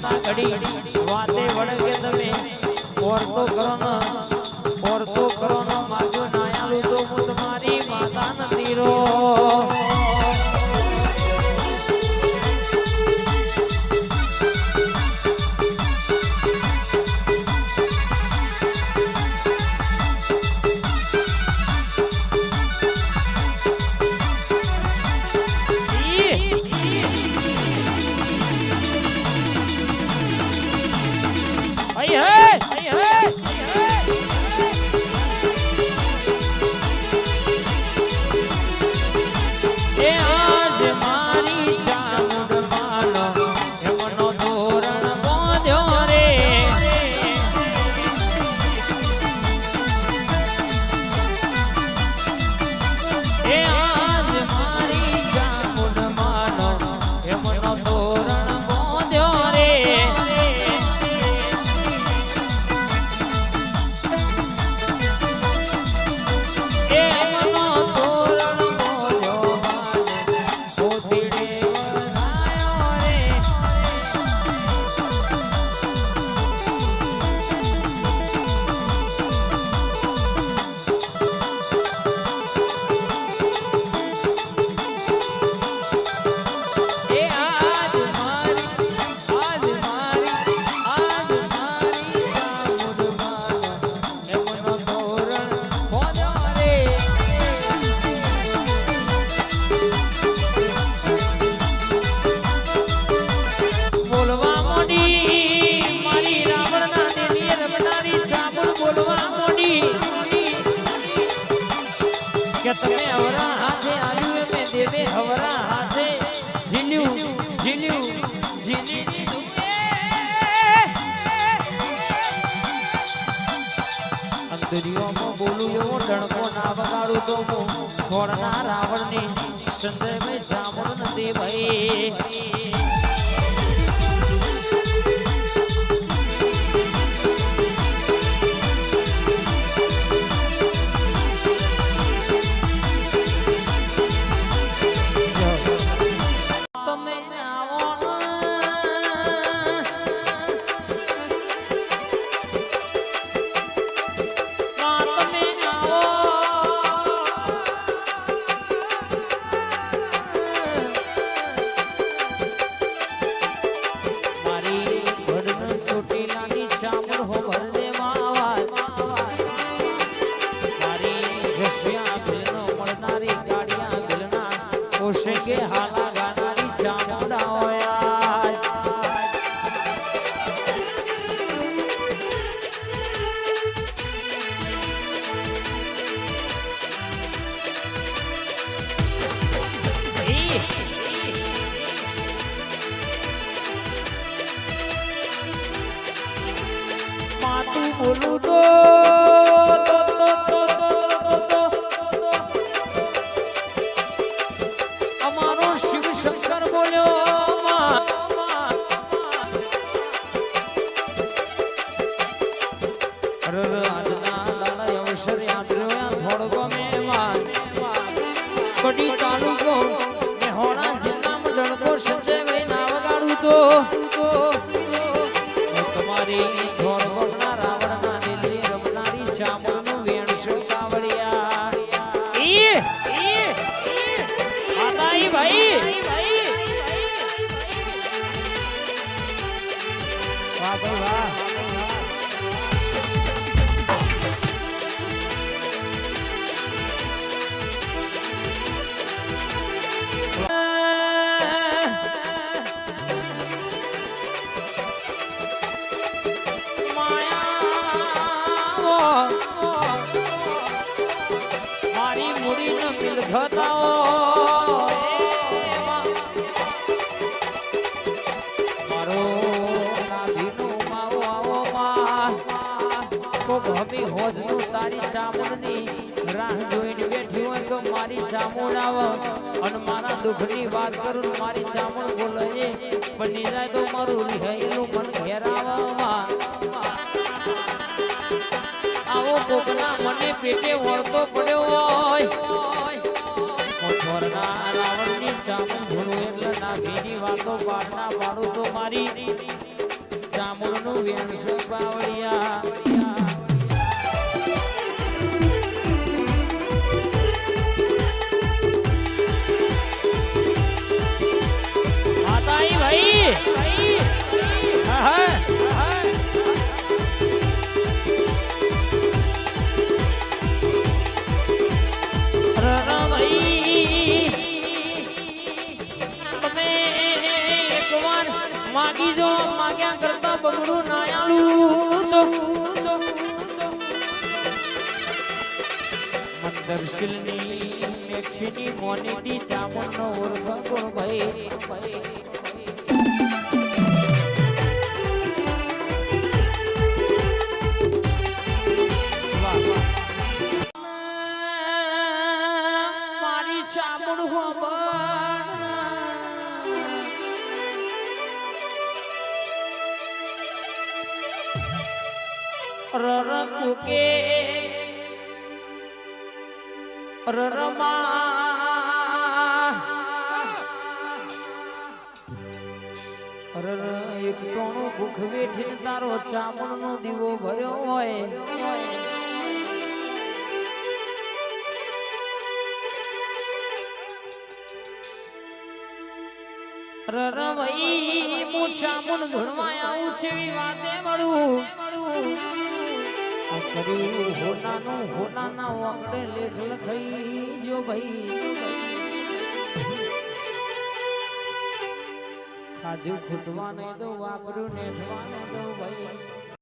ના ઘડી વાતે વળગે તમે ઓરતો કરો ન ઓરતો કરો ન માગો નાયાલું તો હું તમારી માતા નથી રો તમે હવરા હાથે આવ્યું મેં દેવે હવરા હાથે જીલ્યું જીલ્યું જીલી અંતરિયોમાં બોલું એવો ડણકો ના વગાડું તો હું ખોળના રાવણની સંજયભાઈ સાંભળ નથી ભાઈ કે હાલા ગાનારી ચામુંડા હોય માતું બોલું તો કડી તાલુકો મેહોણા જિલ્લામાં ડણકો સંજયભાઈ ના વગાડું તો તમારી ધોળગોળના રાવણના લીલી રમનારી ચામુંડનું વેણ છે કાવડિયા આદાઈ ભાઈ વાહ ભાઈ વાહ મારો નાભીનો માવો આવો માં કોક હમી હોજનું તારી ચામુંડની રાહ જોઈને બેઠી હોય તો મારી ચામુંડ આવ અને મારા દુઃખની વાત કરું મારી ચામુંડ બોલે બની જાય તો મારું રિહાયેલું મન ઘેરાવમાં આવો કોકના મને પેટે વળતો પડ્યો હોય મોઠોરના રાવણની ચામુંડ ભૂલું એટલે ના ભીની વાતો પાડના પાડું તો મારી ચામુંડનું વેણ છે પાવડિયા માતાઈ ભાઈ હા માગી જો માગ્યા કરતા બગડું નાયાળું મંદરશીલની મેક્ષીની મોનીટી ચામુંડનો ઓળખ કોણ ભાઈ મારી ચામુંડ રરકુકે રરમા રર એક ટોણું ભૂખ વેઠીને તારો ચામડનો દીવો ભર્યો હોય રર ભાઈ હું ચામડ ધૂળમાં આવું છે વાતે મળું કર્યું હોનાના વાંગડે લેખ લખાઈ જો ભાઈ ખાધું ખૂટવા નહીં દો વાપર્યું નેઠવા નહીં દો ભાઈ